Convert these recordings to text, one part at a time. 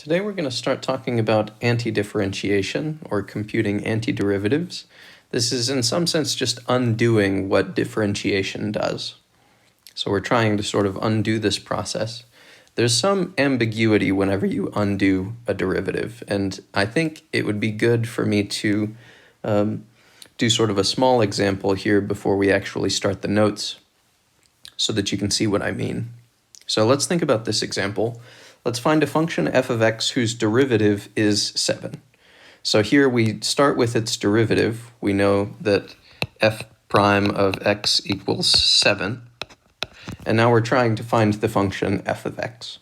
Today we're going to start talking about antidifferentiation, or computing antiderivatives. This is in some sense just undoing what differentiation does. So we're trying to sort of undo this process. There's some ambiguity whenever you undo a derivative, and I think it would be good for me to do sort of a small example here before we actually start the notes so that you can see what I mean. So let's think about this example. Let's find a function f of x whose derivative is 7. So here we start with its derivative. We know that f prime of x equals 7. And now we're trying to find the function f of x.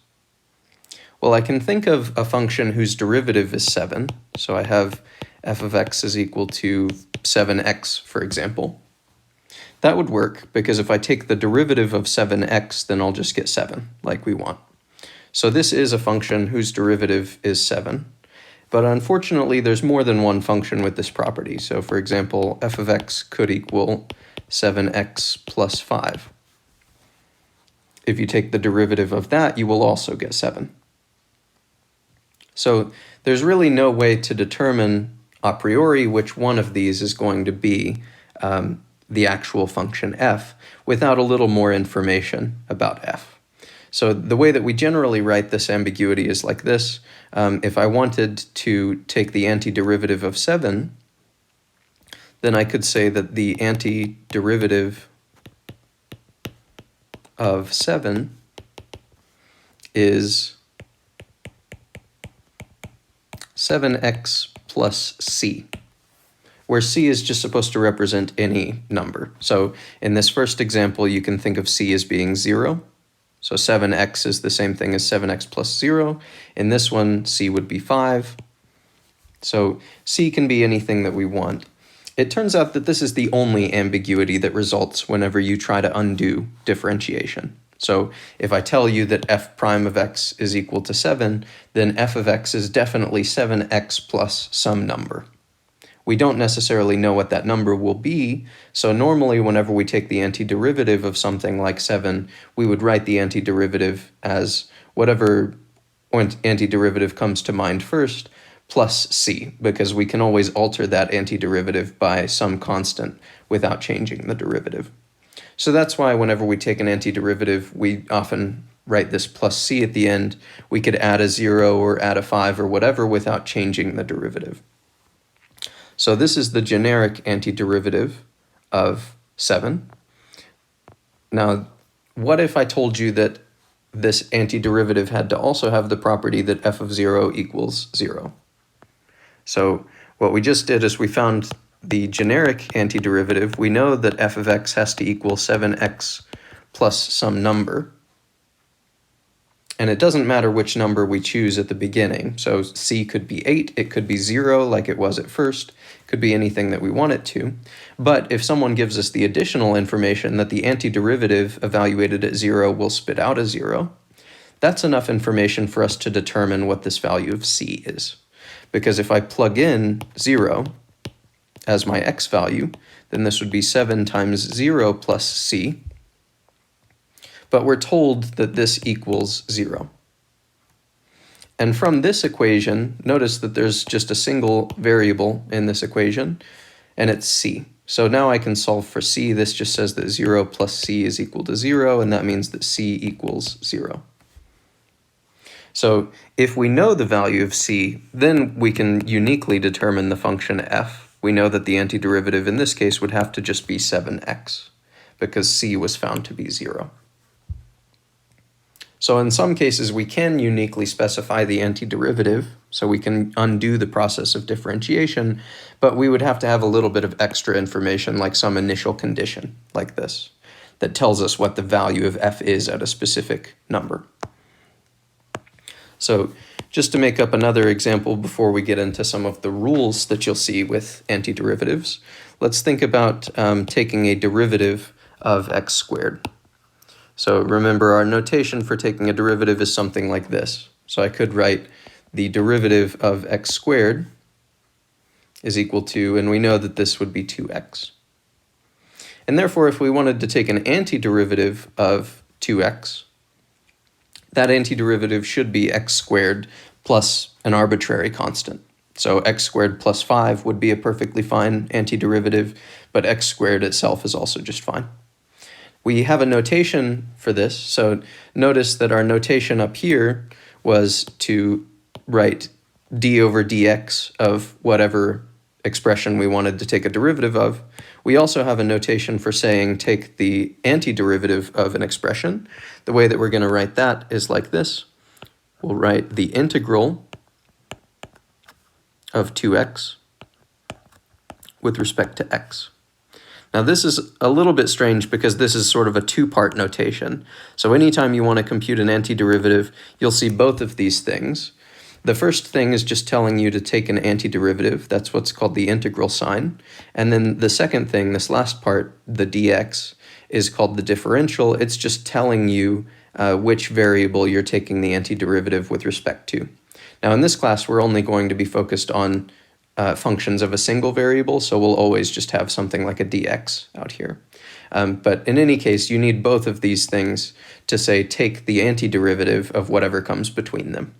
Well, I can think of a function whose derivative is 7. So I have f of x is equal to 7x, for example. That would work, because if I take the derivative of 7x, then I'll just get 7, like we want. So this is a function whose derivative is 7. But unfortunately, there's more than one function with this property. So for example, f of x could equal 7x plus 5. If you take the derivative of that, you will also get 7. So there's really no way to determine a priori which one of these is going to be the actual function f without a little more information about f. So the way that we generally write this ambiguity is like this. If I wanted to take the antiderivative of 7, then I could say that the antiderivative of 7 is 7x plus c, where c is just supposed to represent any number. So in this first example, you can think of c as being 0. So 7x is the same thing as 7x plus 0. In this one, c would be 5. So c can be anything that we want. It turns out that this is the only ambiguity that results whenever you try to undo differentiation. So if I tell you that f prime of x is equal to 7, then f of x is definitely 7x plus some number. We don't necessarily know what that number will be, so normally whenever we take the antiderivative of something like 7, we would write the antiderivative as whatever antiderivative comes to mind first, plus c, because we can always alter that antiderivative by some constant without changing the derivative. So that's why whenever we take an antiderivative, we often write this plus c at the end. We could add a 0 or add a 5 or whatever without changing the derivative. So this is the generic antiderivative of 7. Now, what if I told you that this antiderivative had to also have the property that f of 0 equals 0? So what we just did is we found the generic antiderivative. We know that f of x has to equal 7x plus some number. And it doesn't matter which number we choose at the beginning. So c could be 8, it could be 0 like it was at first, it could be anything that we want it to. But if someone gives us the additional information that the antiderivative evaluated at 0 will spit out a 0, that's enough information for us to determine what this value of c is. Because if I plug in 0 as my x value, then this would be 7 times 0 plus c. But we're told that this equals 0. And from this equation, notice that there's just a single variable in this equation, and it's c. So now I can solve for c. This just says that 0 plus c is equal to 0, and that means that c equals 0. So if we know the value of c, then we can uniquely determine the function f. We know that the antiderivative in this case would have to just be 7x, because c was found to be 0. So in some cases, we can uniquely specify the antiderivative, so we can undo the process of differentiation, but we would have to have a little bit of extra information, like some initial condition, like this, that tells us what the value of f is at a specific number. So just to make up another example before we get into some of the rules that you'll see with antiderivatives, let's think about taking a derivative of x squared. So remember, our notation for taking a derivative is something like this. So I could write the derivative of x squared is equal to, and we know that this would be 2x. And therefore, if we wanted to take an antiderivative of 2x, that antiderivative should be x squared plus an arbitrary constant. So x squared plus 5 would be a perfectly fine antiderivative, but x squared itself is also just fine. We have a notation for this, so notice that our notation up here was to write d over dx of whatever expression we wanted to take a derivative of. We also have a notation for saying take the antiderivative of an expression. The way that we're going to write that is like this. We'll write the integral of 2x with respect to x. Now this is a little bit strange because this is sort of a two-part notation. So anytime you want to compute an antiderivative, you'll see both of these things. The first thing is just telling you to take an antiderivative. That's what's called the integral sign. And then the second thing, this last part, the dx, is called the differential. It's just telling you which variable you're taking the antiderivative with respect to. Now in this class, we're only going to be focused on functions of a single variable, so we'll always just have something like a dx out here. But in any case, you need both of these things to say take the antiderivative of whatever comes between them.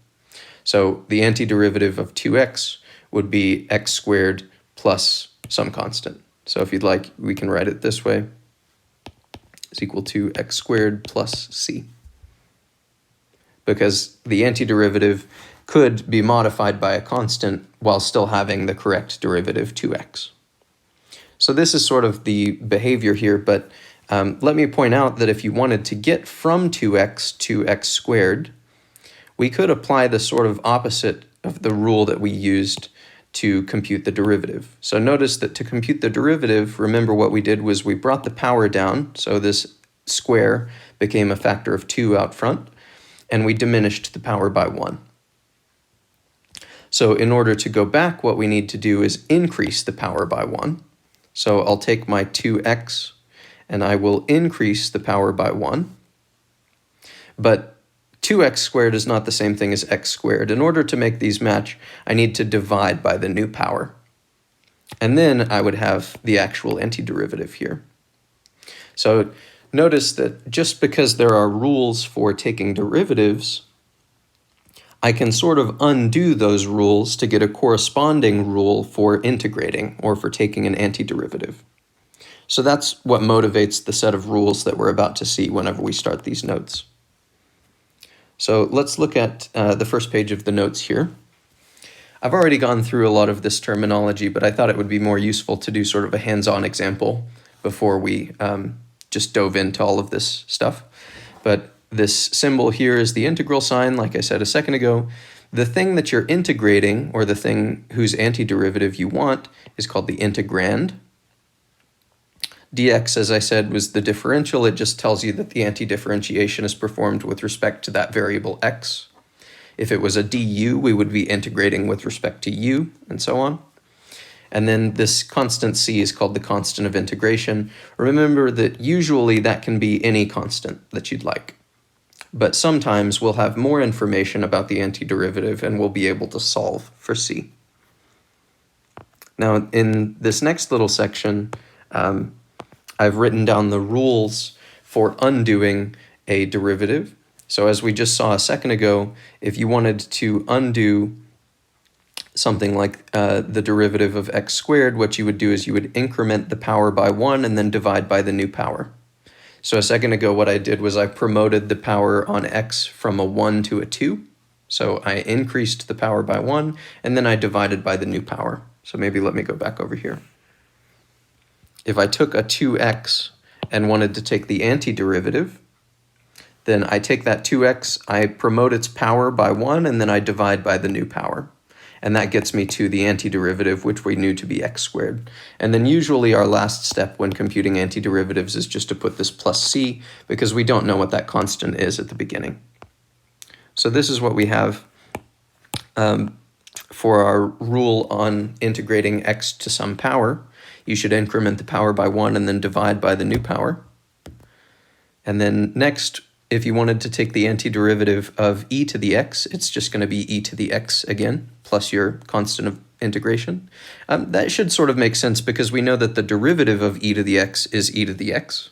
So the antiderivative of 2x would be x squared plus some constant. So if you'd like, we can write it this way. Is equal to x squared plus c. Because the antiderivative could be modified by a constant while still having the correct derivative 2x. So this is sort of the behavior here, but let me point out that if you wanted to get from 2x to x squared, we could apply the sort of opposite of the rule that we used to compute the derivative. So notice that to compute the derivative, remember what we did was we brought the power down, so this square became a factor of 2 out front, and we diminished the power by 1. So in order to go back, what we need to do is increase the power by 1. So I'll take my 2x, and I will increase the power by 1. But 2x squared is not the same thing as x squared. In order to make these match, I need to divide by the new power. And then I would have the actual antiderivative here. So notice that just because there are rules for taking derivatives, I can sort of undo those rules to get a corresponding rule for integrating or for taking an antiderivative. So that's what motivates the set of rules that we're about to see whenever we start these notes. So let's look at the first page of the notes here. I've already gone through a lot of this terminology, but I thought it would be more useful to do sort of a hands-on example before we just dove into all of this stuff. But this symbol here is the integral sign, like I said a second ago. The thing that you're integrating, or the thing whose antiderivative you want, is called the integrand. Dx, as I said, was the differential. It just tells you that the antidifferentiation is performed with respect to that variable x. If it was a du, we would be integrating with respect to u, and so on. And then this constant c is called the constant of integration. Remember that usually that can be any constant that you'd like. But sometimes we'll have more information about the antiderivative and we'll be able to solve for c. Now, in this next little section, I've written down the rules for undoing a derivative. So as we just saw a second ago, if you wanted to undo something like the derivative of x squared, what you would do is you would increment the power by 1 and then divide by the new power. So a second ago, what I did was I promoted the power on x from a 1 to a 2. So I increased the power by 1, and then I divided by the new power. So maybe let me go back over here. If I took a 2x and wanted to take the antiderivative, then I take that 2x, I promote its power by 1, and then I divide by the new power. And that gets me to the antiderivative, which we knew to be x squared. And then usually our last step when computing antiderivatives is just to put this plus c, because we don't know what that constant is at the beginning. So this is what we have for our rule on integrating x to some power. You should increment the power by 1 and then divide by the new power. And then next, if you wanted to take the antiderivative of e to the x, it's just going to be e to the x again, plus your constant of integration. That should sort of make sense because we know that the derivative of e to the x is e to the x.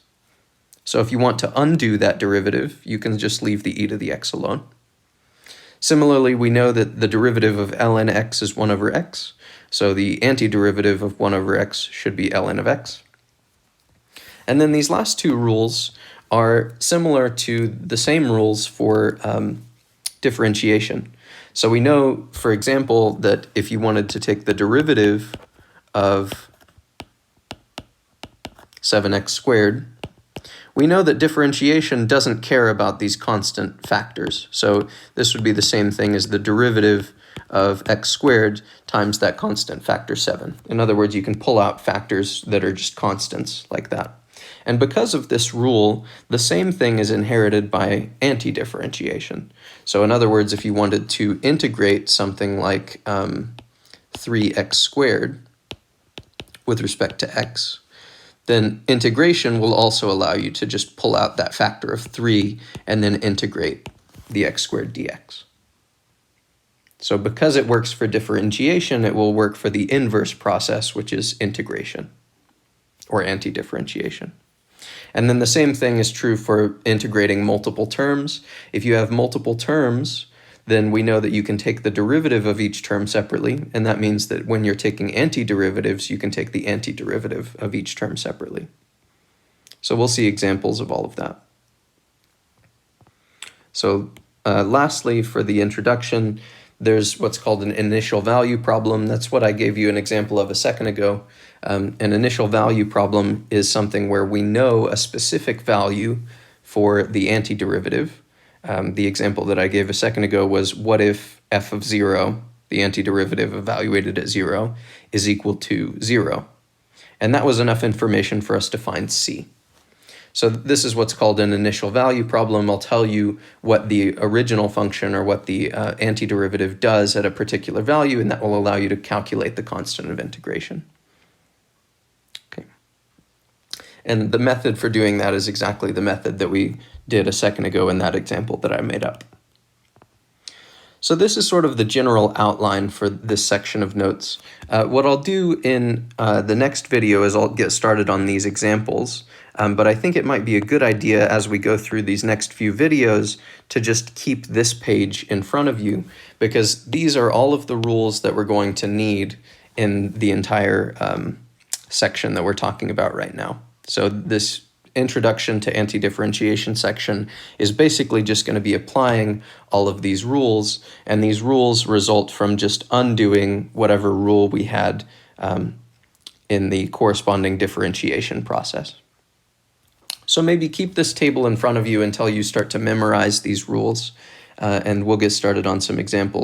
So if you want to undo that derivative, you can just leave the e to the x alone. Similarly, we know that the derivative of ln x is 1 over x, so the antiderivative of 1 over x should be ln of x. And then these last two rules are similar to the same rules for differentiation. So we know, for example, that if you wanted to take the derivative of 7x squared, we know that differentiation doesn't care about these constant factors. So this would be the same thing as the derivative of x squared times that constant factor 7. In other words, you can pull out factors that are just constants like that. And because of this rule, the same thing is inherited by anti-differentiation. So in other words, if you wanted to integrate something like 3x squared with respect to x, then integration will also allow you to just pull out that factor of 3 and then integrate the x squared dx. So because it works for differentiation, it will work for the inverse process, which is integration or anti-differentiation. And then the same thing is true for integrating multiple terms. If you have multiple terms, then we know that you can take the derivative of each term separately, and that means that when you're taking antiderivatives, you can take the antiderivative of each term separately. So we'll see examples of all of that. So lastly, for the introduction, there's what's called an initial value problem. That's what I gave you an example of a second ago. An initial value problem is something where we know a specific value for the antiderivative. The example that I gave a second ago was, what if f of 0, the antiderivative evaluated at 0, is equal to 0? And that was enough information for us to find c. So this is what's called an initial value problem. I'll tell you what the original function or what the antiderivative does at a particular value, and that will allow you to calculate the constant of integration. Okay. And the method for doing that is exactly the method that we did a second ago in that example that I made up. So this is sort of the general outline for this section of notes. What I'll do in the next video is I'll get started on these examples, but I think it might be a good idea as we go through these next few videos to just keep this page in front of you, because these are all of the rules that we're going to need in the entire section that we're talking about right now. So this introduction to anti-differentiation section is basically just going to be applying all of these rules, and these rules result from just undoing whatever rule we had in the corresponding differentiation process. So maybe keep this table in front of you until you start to memorize these rules, and we'll get started on some examples.